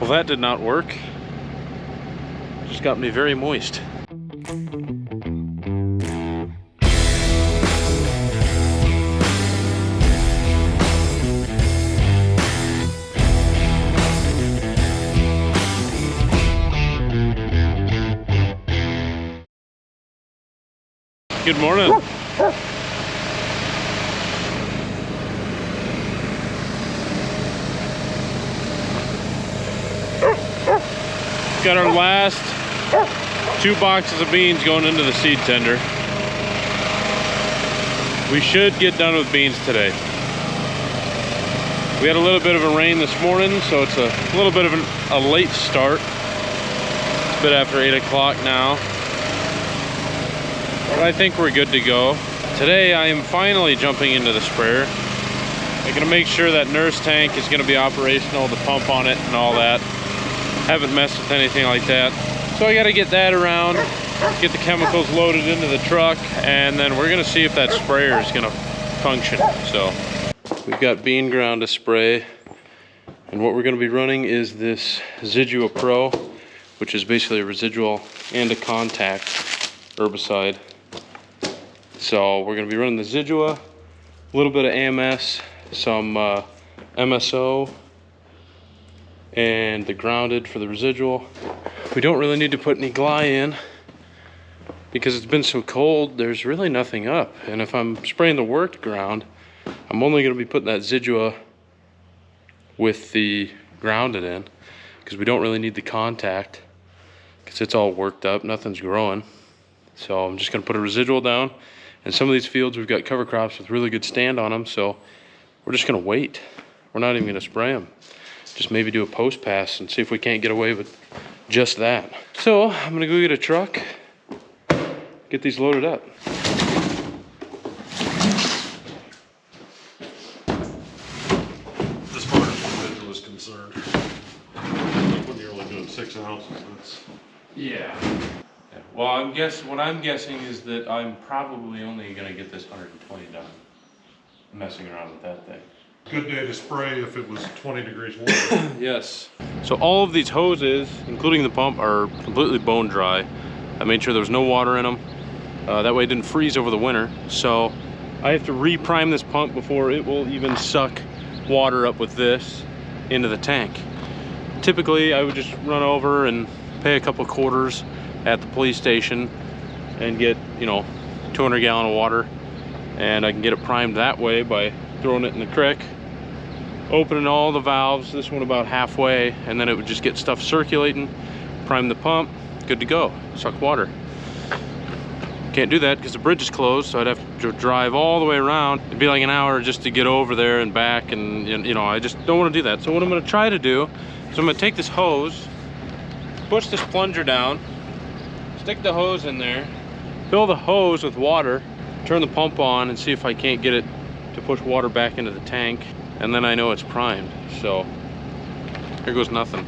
Well, that did not work. Just got me very moist. Good morning. Got our last 2 boxes of beans going into the seed tender. We should get done with beans today. We had a little bit of a rain this morning, so it's a little bit of a late start. It's a bit after 8 o'clock now. But I think we're good to go. Today I am finally jumping into the sprayer. I'm gonna make sure that nurse tank is gonna be operational, the pump on it and all that. Haven't messed with anything like that. So I gotta get that around, get the chemicals loaded into the truck, and then we're gonna see if that sprayer is gonna function. So we've got bean ground to spray, and what we're gonna be running is this Zidua Pro, which is basically a residual and a contact herbicide. So we're gonna be running the Zidua, a little bit of AMS, some MSO, and the grounded for the residual. We don't really need to put any gly in because it's been so cold, there's really nothing up. And if I'm spraying the worked ground, I'm only gonna be putting that Zidua with the grounded in because we don't really need the contact because it's all worked up, nothing's growing. So I'm just gonna put a residual down. And some of these fields, we've got cover crops with really good stand on them, so we're just gonna wait. We're not even gonna spray them. Just maybe do a post pass and see if we can't get away with just that. So I'm gonna go get a truck, get these loaded up. As far as the residual is concerned, when you're only doing 6 ounces, that's... Yeah. Well, what I'm guessing is that I'm probably only gonna get this 120 done. Messing around with that thing. Good day to spray if it was 20 degrees warmer. Yes. So all of these hoses, including the pump, are completely bone dry. I made sure there was no water in them. That way it didn't freeze over the winter. So I have to re-prime this pump before it will even suck water up with this into the tank. Typically, I would just run over and pay a couple quarters at the police station and get, 200 gallon of water, and I can get it primed that way by throwing it in the creek, opening all the valves, this one about halfway, and then it would just get stuff circulating, prime the pump, good to go, suck water. Can't do that because the bridge is closed, so I'd have to drive all the way around. It'd be like an hour just to get over there and back, and I just don't want to do that. So what I'm going to try to do is I'm going to take this hose, push this plunger down, stick the hose in there, fill the hose with water, turn the pump on and see if I can't get it to push water back into the tank, and then I know it's primed. So here goes nothing.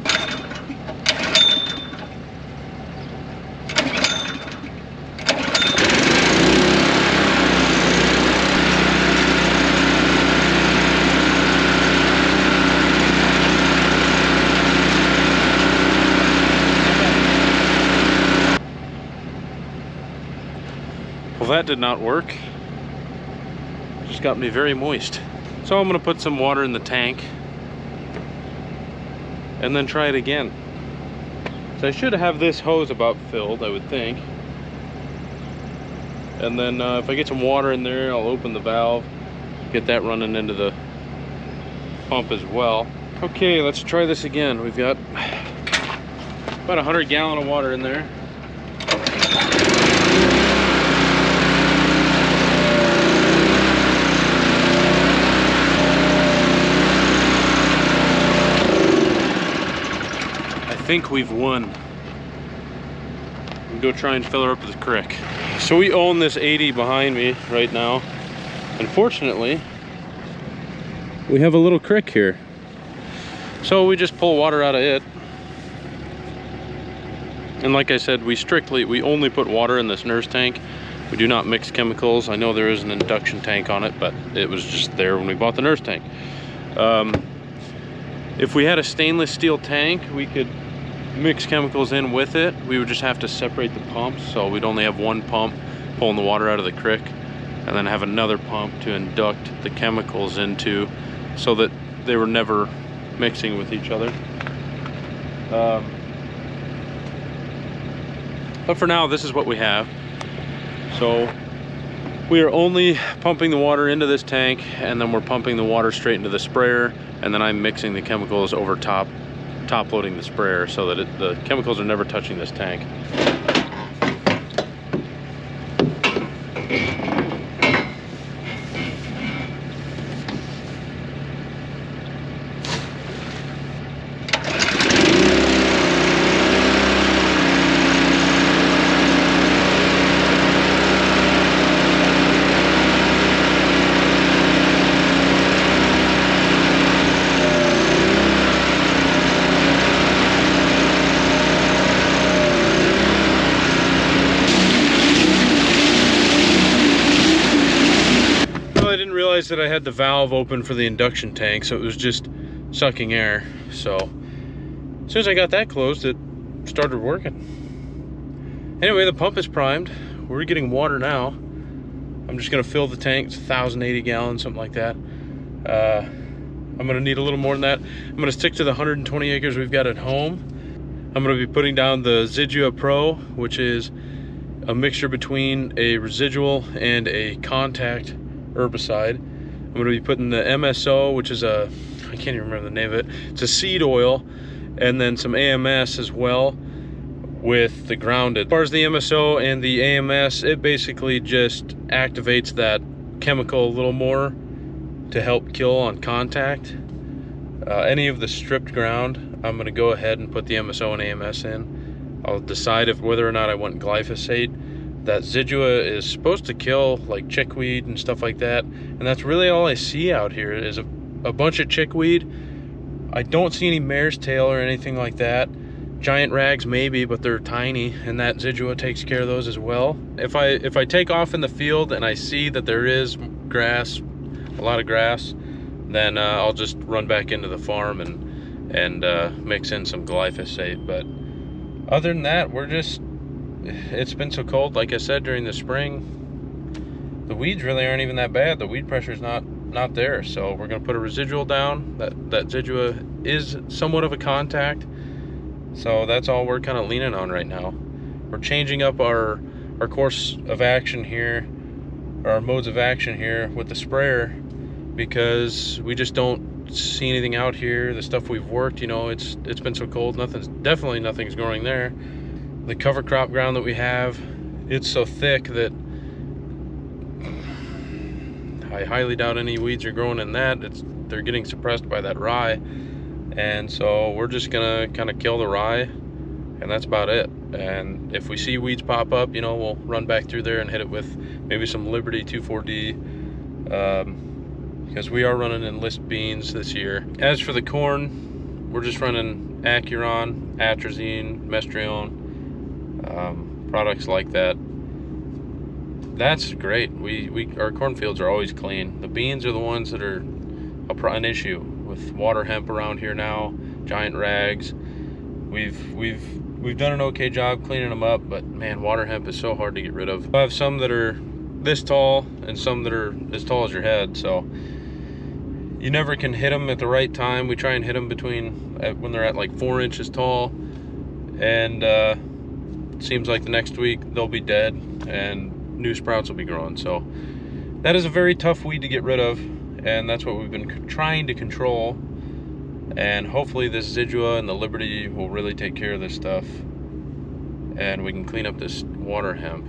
Well, that did not work. Just got me very moist. So I'm gonna put some water in the tank and then try it again. So I should have this hose about filled, I would think. And then if I get some water in there, I'll open the valve, get that running into the pump as well. Okay, let's try this again. We've got about 100 gallon of water in there. I think we've won. We can go try and fill her up to the creek. So we own this 80 behind me right now. Unfortunately, we have a little creek here. So we just pull water out of it. And like I said, we only put water in this nurse tank. We do not mix chemicals. I know there is an induction tank on it, but it was just there when we bought the nurse tank. If we had a stainless steel tank, we could mix chemicals in with it. We would just have to separate the pumps, so we'd only have one pump pulling the water out of the creek, and then have another pump to induct the chemicals into, so that they were never mixing with each other. But for now, this is what we have. So we are only pumping the water into this tank, and then we're pumping the water straight into the sprayer, and then I'm mixing the chemicals over top loading the sprayer, so that the chemicals are never touching this tank. That I had the valve open for the induction tank, so it was just sucking air. So as soon as I got that closed, it started working. Anyway, the pump is primed. We're getting water now. I'm just gonna fill the tank. It's 1,080 gallons, something like that. I'm gonna need a little more than that. I'm gonna stick to the 120 acres we've got at home. I'm gonna be putting down the Zidua Pro, which is a mixture between a residual and a contact herbicide. I'm going to be putting the MSO, which is I can't even remember the name of it. It's a seed oil, and then some AMS as well with the grounded. As far as the MSO and the AMS, it basically just activates that chemical a little more to help kill on contact. Any of the stripped ground, I'm going to go ahead and put the MSO and AMS in. I'll decide whether or not I want glyphosate. That Zidua is supposed to kill like chickweed and stuff like that, and that's really all I see out here is a bunch of chickweed. I don't see any mare's tail or anything like that. Giant rags maybe, but they're tiny, and that Zidua takes care of those as well. If I take off in the field and I see that there is grass, a lot of grass, then I'll just run back into the farm and mix in some glyphosate. But other than that, it's been so cold, like I said, during the spring. The weeds really aren't even that bad. The weed pressure is not there, so we're going to put a residual down. That Zidua is somewhat of a contact, so that's all we're kind of leaning on right now. We're changing up our course of action here, or our modes of action here with the sprayer, because we just don't see anything out here. The stuff we've worked, it's been so cold, nothing's growing there. The cover crop ground that we have, it's so thick that I highly doubt any weeds are growing in that. They're getting suppressed by that rye, and so we're just gonna kind of kill the rye, and that's about it. And if we see weeds pop up, we'll run back through there and hit it with maybe some Liberty 2,4-D, because we are running enlist beans this year. As for the corn, we're just running Acuron, Atrazine, Mestrione, products like that. That's great. Our cornfields are always clean. The beans are the ones that are an issue with water hemp around here now, giant rags. We've done an okay job cleaning them up, but man, water hemp is so hard to get rid of. I have some that are this tall and some that are as tall as your head, so you never can hit them at the right time. We try and hit them when they're at like 4 inches tall, and it seems like the next week they'll be dead and new sprouts will be growing. So that is a very tough weed to get rid of, and that's what we've been trying to control. And hopefully this Zidua and the Liberty will really take care of this stuff, and we can clean up this water hemp.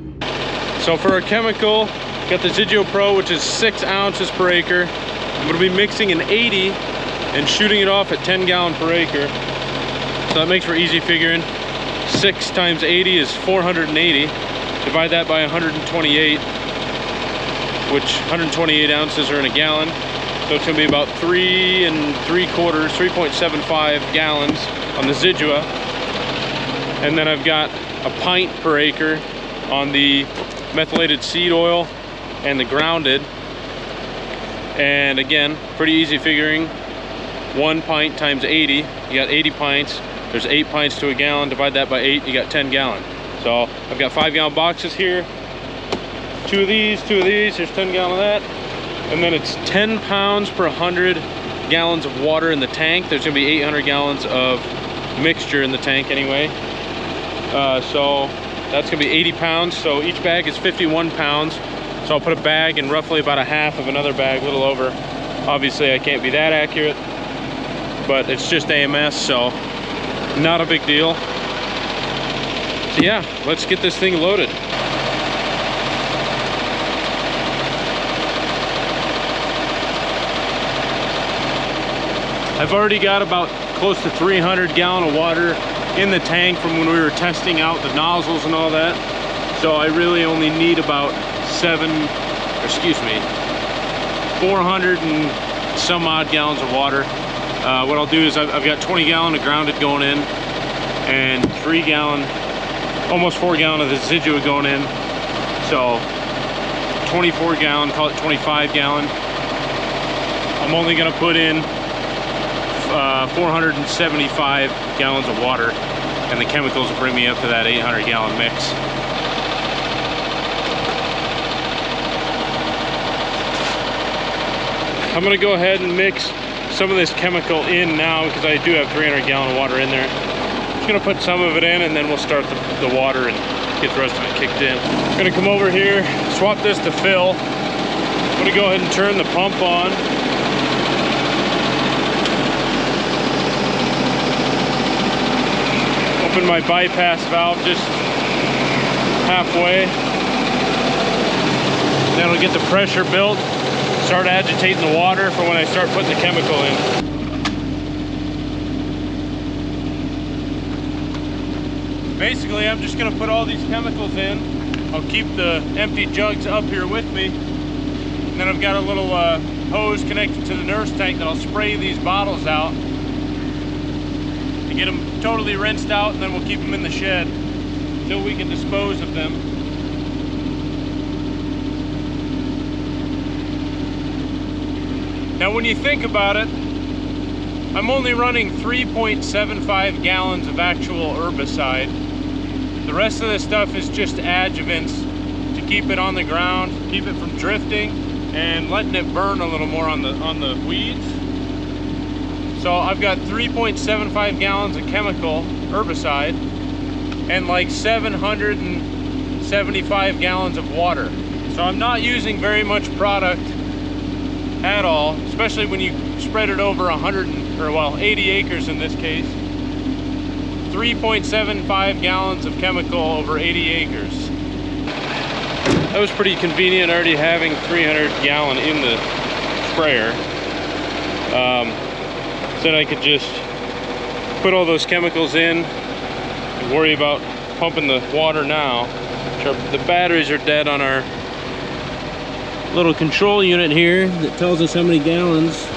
So for our chemical, got the Zidua Pro, which is 6 ounces per acre. I'm going to be mixing an 80 and shooting it off at 10 gallon per acre. So that makes for easy figuring. 6 times 80 is 480. Divide that by 128, which 128 ounces are in a gallon. So it's going to be about 3.75 gallons on the Zidua. And then I've got a pint per acre on the methylated seed oil and the grounded. And again, pretty easy figuring. 1 pint times 80, you got 80 pints. There's 8 pints to a gallon. Divide that by 8, you got 10 gallon. So I've got 5-gallon boxes here. 2 of these, there's 10 gallon of that. And then it's 10 pounds per 100 gallons of water in the tank. There's gonna be 800 gallons of mixture in the tank anyway. So that's gonna be 80 pounds. So each bag is 51 pounds. So I'll put a bag in roughly about a half of another bag, a little over. Obviously I can't be that accurate, but it's just AMS, so not a big deal. So yeah, let's get this thing loaded. I've already got about close to 300 gallon of water in the tank from when we were testing out the nozzles and all that. So I really only need about 400 and some odd gallons of water. What I'll do is I've got 20 gallon of grounded going in and 3 gallon, almost 4 gallon of the Decidua going in. So 24 gallon, call it 25 gallon. I'm only gonna put in 475 gallons of water, and the chemicals will bring me up to that 800 gallon mix. I'm gonna go ahead and mix some of this chemical in now because I do have 300 gallon of water in there. Just gonna put some of it in and then we'll start the water and get the rest of it kicked in. I'm gonna come over here, swap this to fill. I'm gonna go ahead and turn the pump on. Open my bypass valve just halfway. That'll get the pressure built. Start agitating the water for when I start putting the chemical in. Basically, I'm just gonna put all these chemicals in. I'll keep the empty jugs up here with me. And then I've got a little hose connected to the nurse tank that I'll spray these bottles out to get them totally rinsed out, and then we'll keep them in the shed until we can dispose of them. Now when you think about it, I'm only running 3.75 gallons of actual herbicide. The rest of this stuff is just adjuvants to keep it on the ground, keep it from drifting, and letting it burn a little more on the weeds. So I've got 3.75 gallons of chemical herbicide and like 775 gallons of water. So I'm not using very much product at all, especially when you spread it over 80 acres in this case. 3.75 gallons of chemical over 80 acres. That was pretty convenient, already having 300 gallon in the sprayer. So then I could just put all those chemicals in and worry about pumping the water now. The batteries are dead on our little control unit here that tells us how many gallons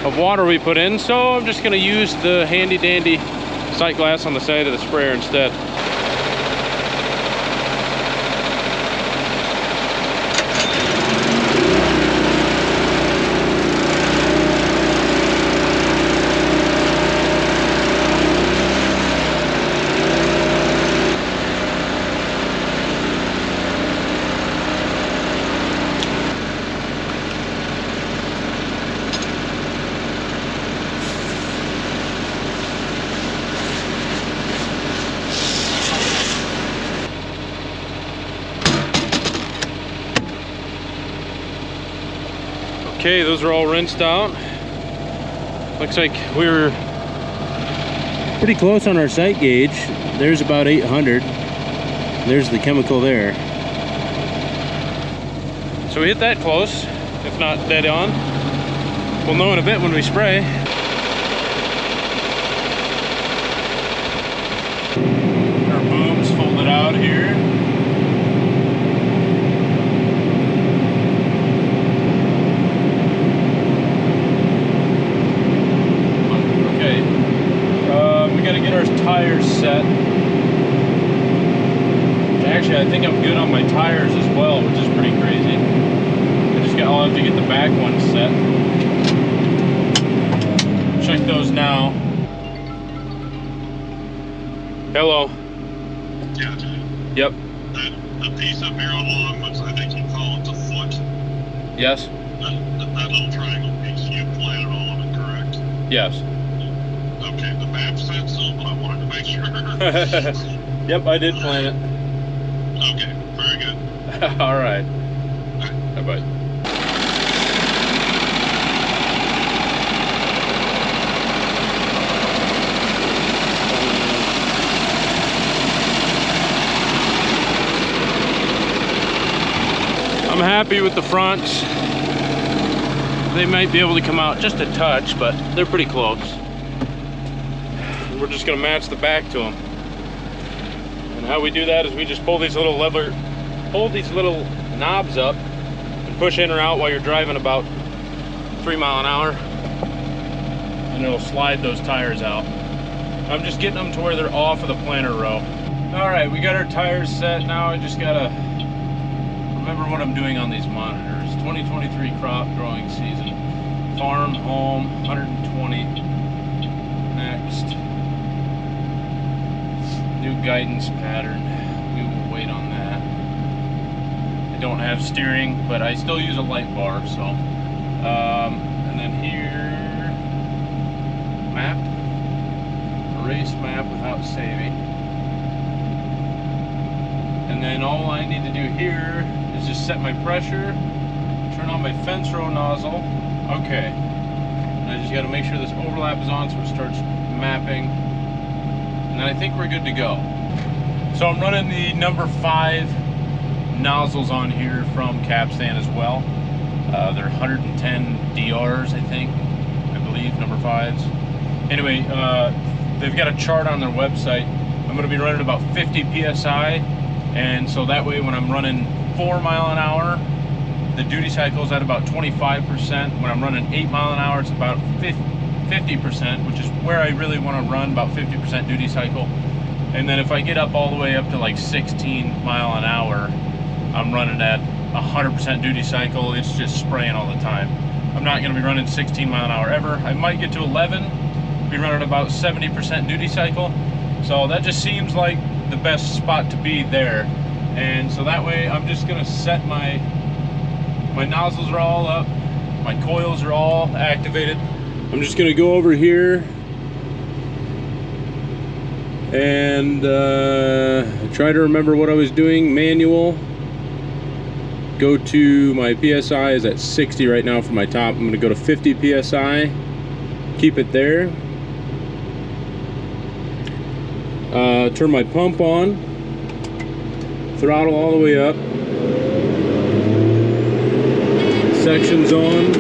of water we put in, so I'm just going to use the handy dandy sight glass on the side of the sprayer instead. Okay, those are all rinsed out. Looks like we were pretty close on our sight gauge. There's about 800. There's the chemical there. So we hit that close, if not dead on. We'll know in a bit when we spray. Our boom's folded out here. Tires set. Actually, I think I'm good on my tires as well, which is pretty crazy. I'll have to get the back one set. Show those now. Hello. Yeah, dude. Yep. The piece up here along, which I think you call it the foot. Yes. That little triangle piece, you planted all of it, correct? Yes. Okay, the map said so, but I wanted to make sure. Yep, I did plan it. Okay, very good. All right. Bye-bye. I'm happy with the fronts. They might be able to come out just a touch, but they're pretty close. We're just gonna match the back to them. And how we do that is we just pull these little knobs up and push in or out while you're driving about 3 miles an hour. And it'll slide those tires out. I'm just getting them to where they're off of the planter row. All right, we got our tires set. Now I just gotta remember what I'm doing on these monitors. 2023 crop growing season. Farm, home, 120. Next. New guidance pattern. We will wait on that. I don't have steering, but I still use a light bar, so. And then here, map. Erase map without saving. And then all I need to do here is just set my pressure, turn on my fence row nozzle. Okay. And I just got to make sure this overlap is on so it starts mapping. And then I think we're good to go. So I'm running the number 5 nozzles on here from Capstan as well. They're 110 DRs, I think, I believe, number 5s. Anyway, they've got a chart on their website. I'm going to be running about 50 PSI. And so that way when I'm running 4 mile an hour, the duty cycle is at about 25%. When I'm running 8 mile an hour, it's about 50%, which is where I really want to run, about 50% duty cycle. And then if I get up all the way up to like 16 mile an hour, I'm running at 100% duty cycle. It's just spraying all the time. I'm not going to be running 16 mile an hour ever. I might get to 11, be running about 70% duty cycle. So that just seems like the best spot to be there. And so that way I'm just going to set my nozzles are all up, my coils are all activated. I'm just going to go over here and try to remember what I was doing. Manual, go to my PSI is at 60 right now for my top. I'm going to go to 50 PSI, keep it there. Turn my pump on, throttle all the way up, sections on,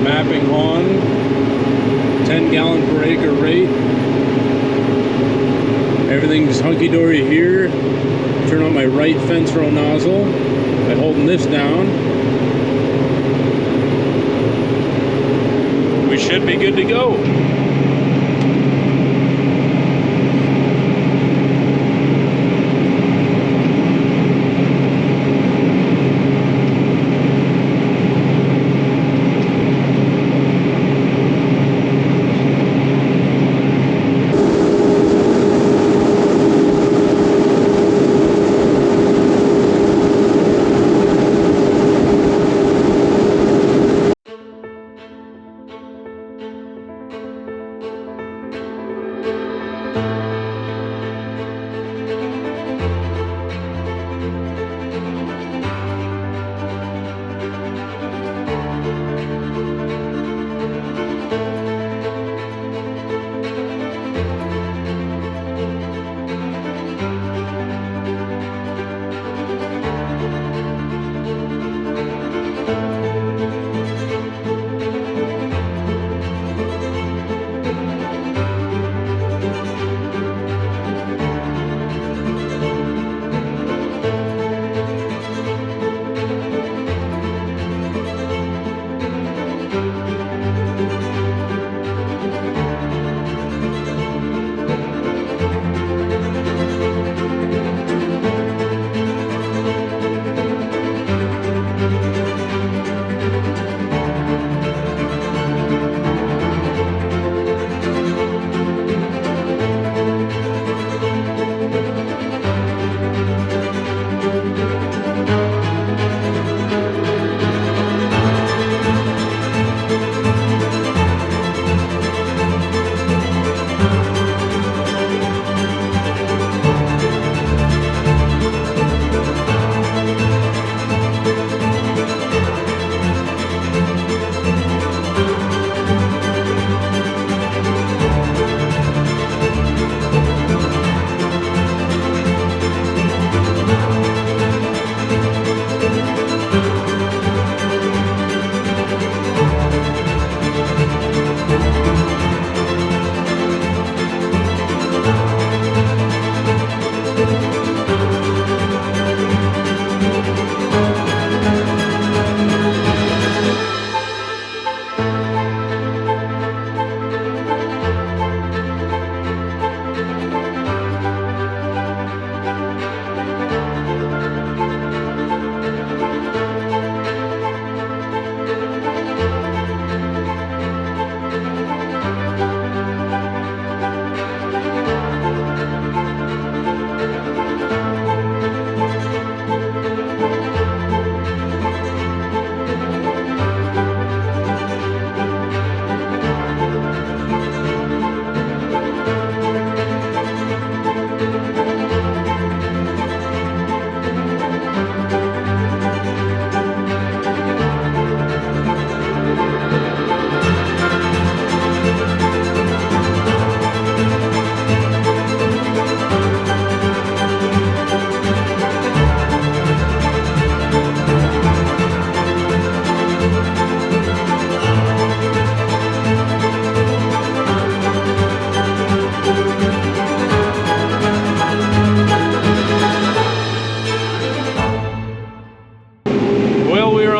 mapping on, 10 gallon per acre rate. Everything's hunky-dory here. Turn on my right fence row nozzle by holding this down. We should be good to go.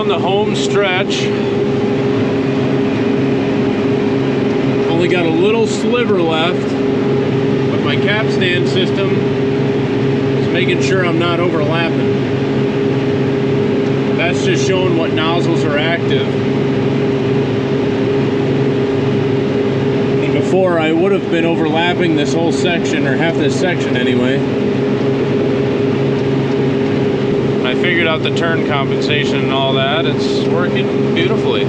down the home stretch. Only got a little sliver left, but my capstan system is making sure I'm not overlapping. That's just showing what nozzles are active. And before, I would have been overlapping this whole section, or half this section anyway. I figured out the turn compensation and all that. It's working beautifully.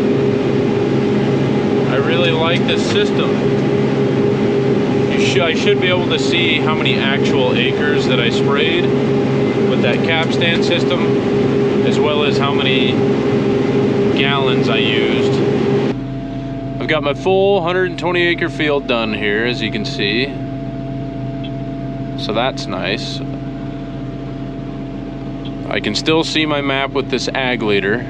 I really like this system. I should be able to see how many actual acres that I sprayed with that capstan system, as well as how many gallons I used. I've got my full 120 acre field done here, as you can see. So that's nice. I can still see my map with this ag leader.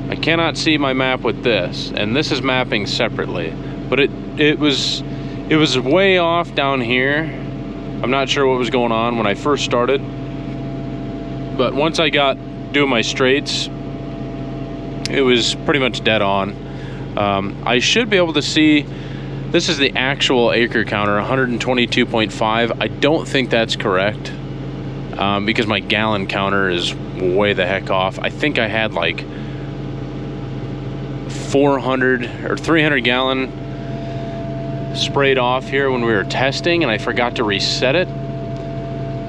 I cannot see my map with this, and this is mapping separately. But it was way off down here. I'm not sure what was going on when I first started. But once I got doing my straights, it was pretty much dead on. I should be able to see, this is the actual acre counter, 122.5. I don't think that's correct. Because my gallon counter is way the heck off. I think I had like 400 or 300 gallon sprayed off here when we were testing, and I forgot to reset it.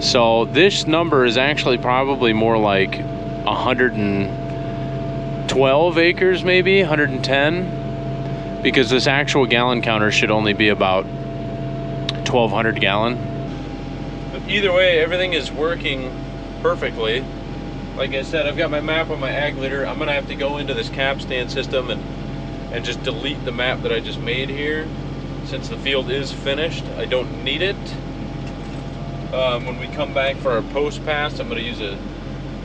So this number is actually probably more like 112 acres, maybe 110, because this actual gallon counter should only be about 1,200 gallon. Either way, everything is working perfectly. Like I said, I've got my map on my ag leader. I'm gonna have to go into this capstan system and just delete the map that I just made here. Since the field is finished, I don't need it. When we come back for our post pass, I'm gonna use a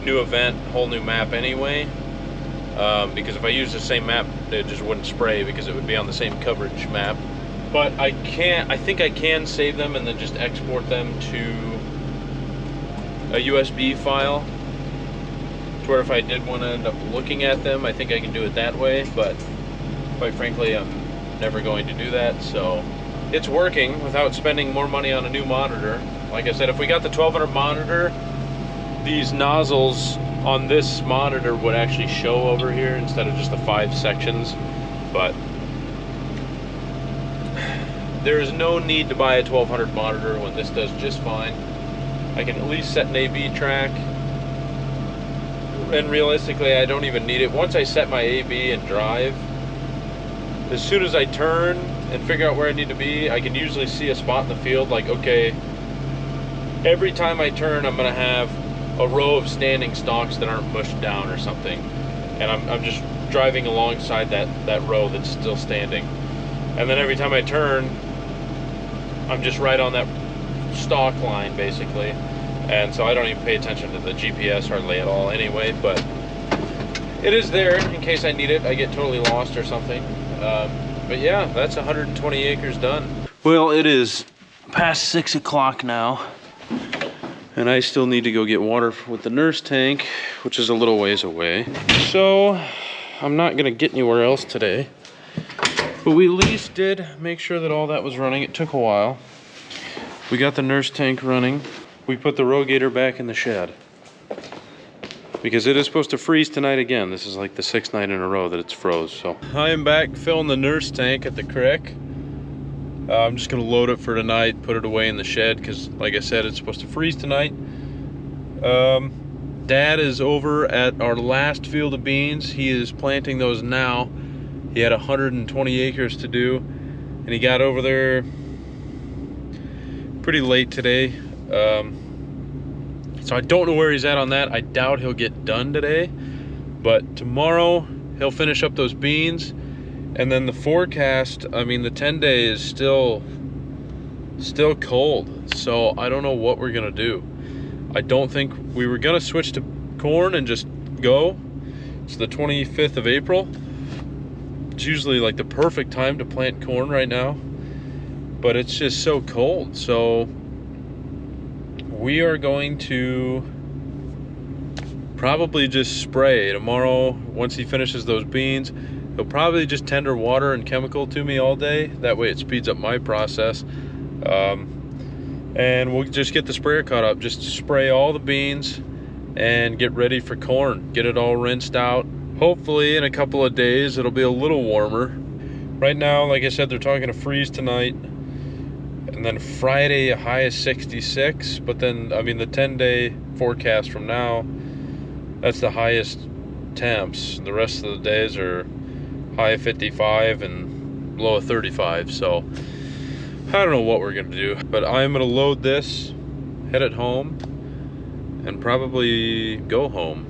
new event, whole new map anyway. Because if I use the same map, it just wouldn't spray because it would be on the same coverage map. But I think I can save them and then just export them to a USB file, to where if I did want to end up looking at them, I think I can do it that way. But quite frankly, I'm never going to do that. So it's working without spending more money on a new monitor. Like I said, if we got the 1200 monitor, these nozzles on this monitor would actually show over here instead of just the 5 sections. But there is no need to buy a 1200 monitor when this does just fine. I can at least set an AB track, and realistically I don't even need it. Once I set my AB and drive, as soon as I turn and figure out where I need to be, I can usually see a spot in the field like, okay, every time I turn I'm gonna have a row of standing stalks that aren't pushed down or something, and I'm just driving alongside that row that's still standing. And then every time I turn, I'm just right on that stalk line basically, and so I don't even pay attention to the GPS hardly at all anyway, but it is there in case I need it. I get totally lost or something. But yeah, that's 120 acres done. Well, it is past 6 o'clock now, and I still need to go get water with the nurse tank, which is a little ways away. So I'm not gonna get anywhere else today. But we at least did make sure that all that was running. It took a while. We got the nurse tank running. We put the Rogator back in the shed, because it is supposed to freeze tonight again. This is like the 6th night in a row that it's froze. So I am back filling the nurse tank at the creek. I'm just gonna load it for tonight, put it away in the shed, because like I said, it's supposed to freeze tonight. Dad is over at our last field of beans. He is planting those now. He had 120 acres to do, and he got over there pretty late today. So I don't know where he's at on that. I doubt he'll get done today, but tomorrow he'll finish up those beans. And then the forecast, I mean, the 10-day is still cold, so I don't know what we're gonna do. I don't think we were gonna switch to corn and just go. It's the 25th of April. It's usually like the perfect time to plant corn right now, but it's just so cold. So we are going to probably just spray tomorrow. Once he finishes those beans, he'll probably just tender water and chemical to me all day. That way it speeds up my process. And we'll just get the sprayer caught up, just spray all the beans and get ready for corn, get it all rinsed out. Hopefully in a couple of days it'll be a little warmer. Right now, like I said, they're talking to freeze tonight, and then Friday a high of 66, but then I mean the 10-day forecast from now, that's the highest temps. The rest of the days are high of 55 and low of 35. So I don't know what we're gonna do, but I'm gonna load this, head it home, and probably go home.